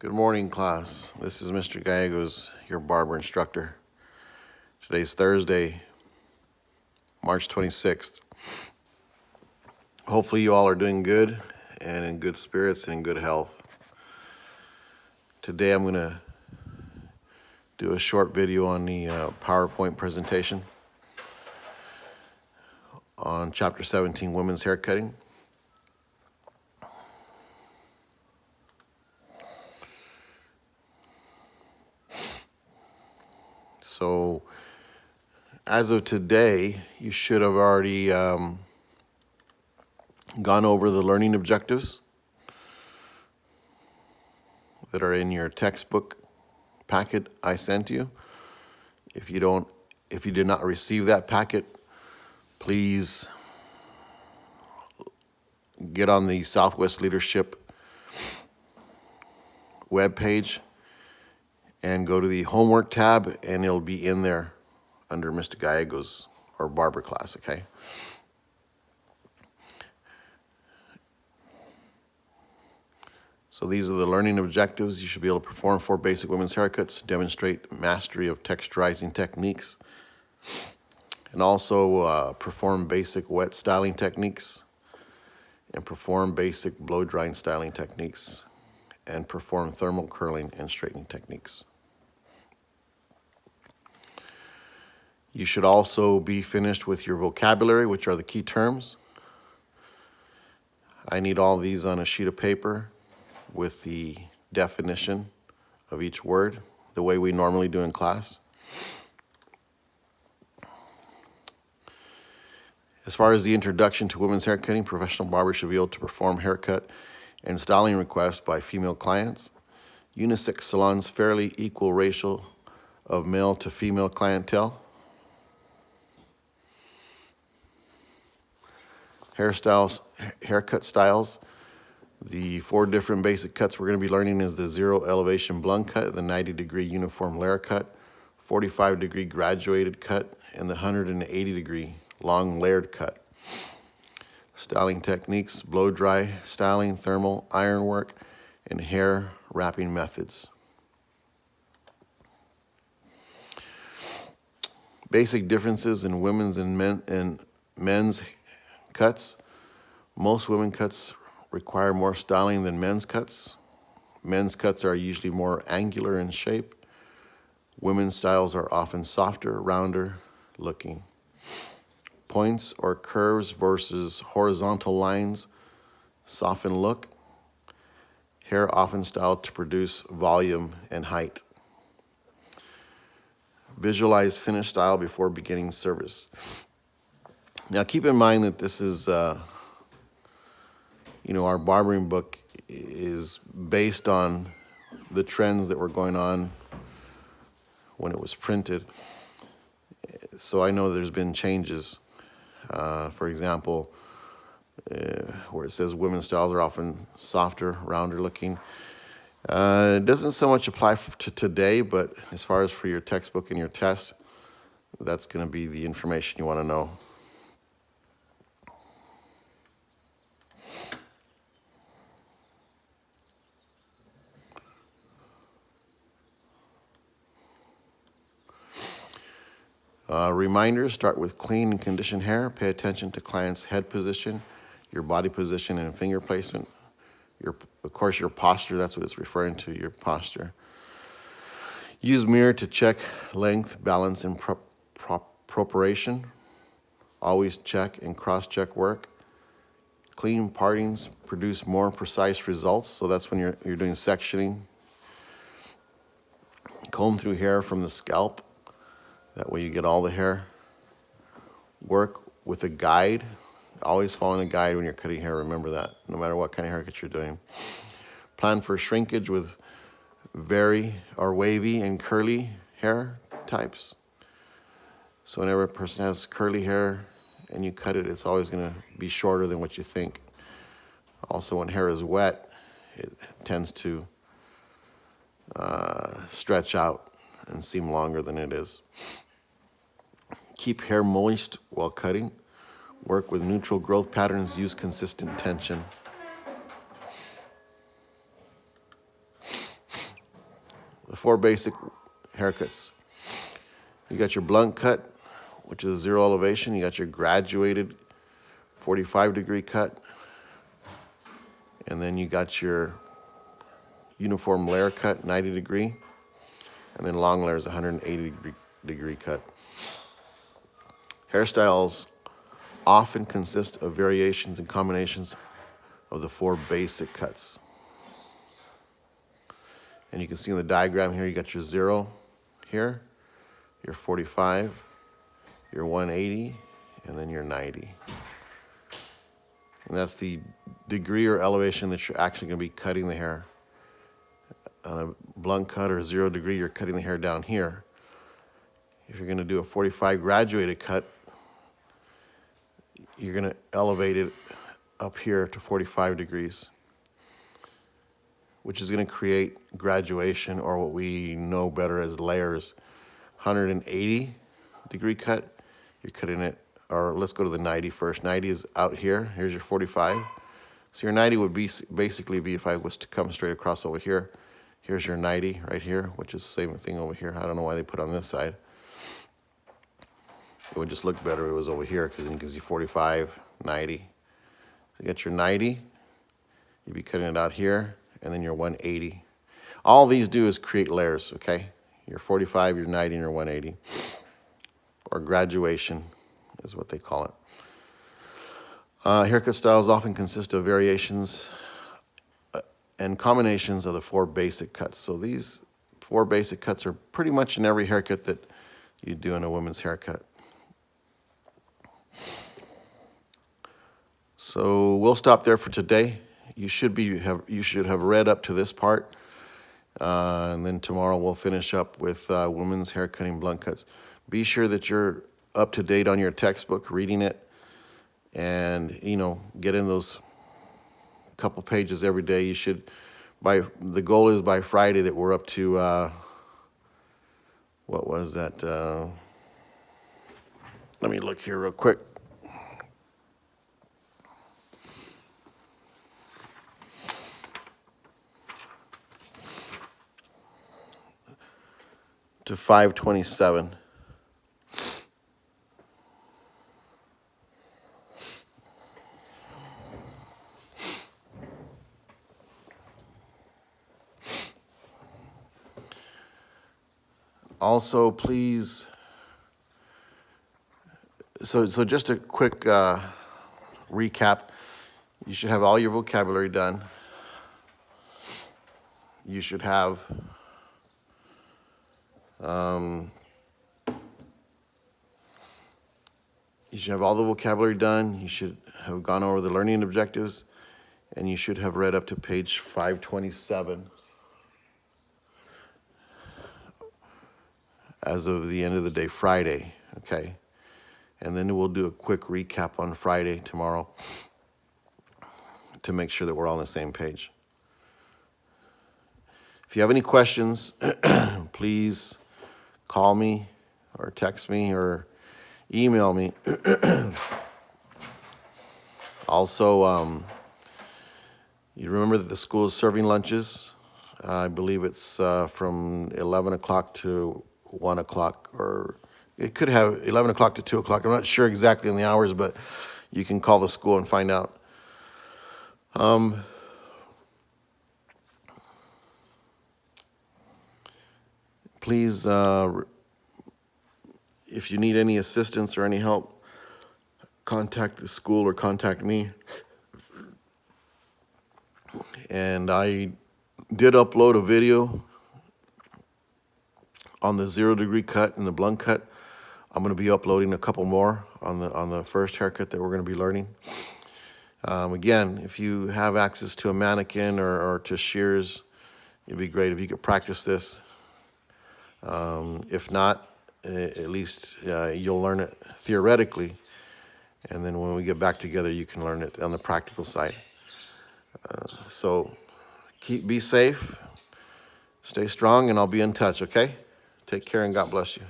Good morning, class. This is Mr. Gallegos, your barber instructor. Today's Thursday, March 26th. Hopefully you all are doing good and in good spirits and in good health. Today I'm going to do a short video on the PowerPoint presentation on Chapter 17, Women's Haircutting. So, as of today, you should have already gone over the learning objectives that are in your textbook packet I sent you. If you did not receive that packet, please get on the Southwest Leadership webpage and go to the homework tab, and it'll be in there under Mr. Gallegos or barber class, okay? So these are the learning objectives. You should be able to perform 4 basic women's haircuts, demonstrate mastery of texturizing techniques, and also perform basic wet styling techniques, and perform basic blow drying styling techniques, and perform thermal curling and straightening techniques. You should also be finished with your vocabulary, which are the key terms. I need all these on a sheet of paper with the definition of each word, the way we normally do in class. As far as the introduction to women's haircutting, professional barbers should be able to perform haircut and styling requests by female clients. Unisex salons, fairly equal ratio of male to female clientele. Hairstyles, haircut styles. The 4 different basic cuts we're going to be learning is the 0 elevation blunt cut, the 90-degree uniform layer cut, 45-degree graduated cut, and the 180-degree long layered cut. Styling techniques, blow dry styling, thermal, ironwork, and hair wrapping methods. Basic differences in women's and men's cuts. Most women cuts require more styling than men's cuts. Men's cuts are usually more angular in shape. Women's styles are often softer, rounder looking. Points or curves versus horizontal lines soften look. Hair often styled to produce volume and height. Visualize finished style before beginning service. Now keep in mind that this is, our barbering book is based on the trends that were going on when it was printed. So I know there's been changes. For example, where it says women's styles are often softer, rounder looking. It doesn't so much apply to today, but as far as for your textbook and your test, that's going to be the information you want to know. Reminders, start with clean and conditioned hair. Pay attention to client's head position, your body position, and finger placement. Of course, your posture, that's what it's referring to, your posture. Use mirror to check length, balance, and proportion. Always check and cross-check work. Clean partings produce more precise results, so that's when you're doing sectioning. Comb through hair from the scalp. That way you get all the hair. Work with a guide. Always following a guide when you're cutting hair, remember that, no matter what kind of haircut you're doing. Plan for shrinkage with wavy and curly hair types. So whenever a person has curly hair and you cut it, it's always going to be shorter than what you think. Also, when hair is wet, it tends to stretch out and seem longer than it is. Keep hair moist while cutting. Work with neutral growth patterns. Use consistent tension. four basic haircuts. You got your blunt cut, which is 0 elevation. You got your graduated 45-degree cut. And then you got your uniform layer cut, 90-degree. And then long layer is 180-degree cut. Hairstyles often consist of variations and combinations of the four basic cuts. And you can see in the diagram here, you got your 0 here, your 45, your 180, and then your 90. And that's the degree or elevation that you're actually going to be cutting the hair. On a blunt cut or 0 degree, you're cutting the hair down here. If you're going to do a 45 graduated cut, you're going to elevate it up here to 45 degrees, which is going to create graduation, or what we know better as layers. 180-degree cut, you're cutting it, or let's go to the 90 first. 90 is out here. Here's your 45. So your 90 would be basically be if I was to come straight across over here. Here's your 90 right here, which is the same thing over here. I don't know why they put it on this side. It would just look better if it was over here, because then you can see 45, 90. So you got your 90, you'd be cutting it out here, and then your 180. All these do is create layers, okay? Your 45, your 90, and your 180. Or graduation is what they call it. Haircut styles often consist of variations and combinations of the four basic cuts. So these four basic cuts are pretty much in every haircut that you do in a woman's haircut. So we'll stop there for today. You should have read up to this part, and then tomorrow we'll finish up with women's haircutting blunt cuts. Be sure that you're up to date on your textbook, reading it, and get in those couple pages every day. You should. The goal is by Friday that we're up to what was that? Let me look here real quick. To 527. Also, please, so just a quick recap. You should have all your vocabulary done. You should have all the vocabulary done. You should have gone over the learning objectives, and you should have read up to page 527 as of the end of the day, Friday, okay? And then we'll do a quick recap on Friday, tomorrow, to make sure that we're all on the same page. If you have any questions, please call me or text me or email me. Also, you remember that the school is serving lunches. I believe it's from 11 o'clock to 1 o'clock, or it could have 11 o'clock to 2 o'clock. I'm not sure exactly on the hours, but you can call the school and find out. Please, if you need any assistance or any help, contact the school or contact me. And I did upload a video on the 0 degree cut and the blunt cut. I'm going to be uploading a couple more on the first haircut that we're going to be learning. Again, if you have access to a mannequin or to shears, it'd be great if you could practice this. If not, at least you'll learn it theoretically, and then when we get back together, you can learn it on the practical side. So be safe, stay strong, and I'll be in touch, okay? Take care and God bless you.